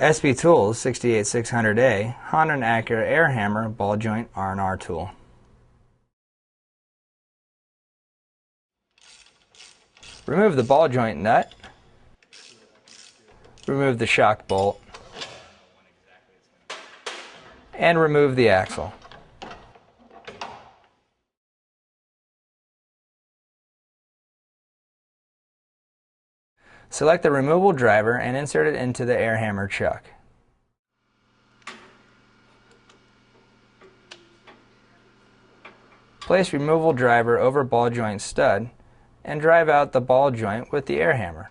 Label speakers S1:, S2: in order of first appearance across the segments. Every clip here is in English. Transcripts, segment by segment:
S1: SP Tools 68600A Honda and Acura air hammer ball joint R&R tool. Remove the ball joint nut. Remove the shock bolt. And remove the axle. Select the removable driver and insert it into the air hammer chuck. Place removable driver over ball joint stud and drive out the ball joint with the air hammer.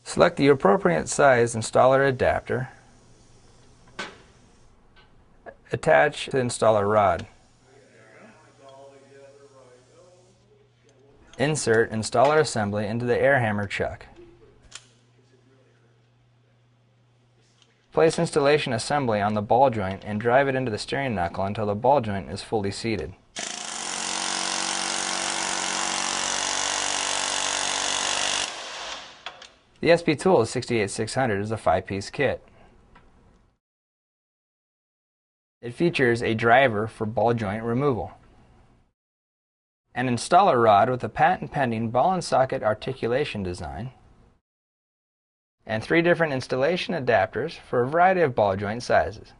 S1: Select the appropriate size installer adapter. Attach the installer rod. Insert installer assembly into the air hammer chuck. Place installation assembly on the ball joint and drive it into the steering knuckle until the ball joint is fully seated. The SP Tools 68600 is a 5-piece kit. It features a driver for ball joint removal, an installer rod with a patent-pending ball and socket articulation design, and 3 different installation adapters for a variety of ball joint sizes.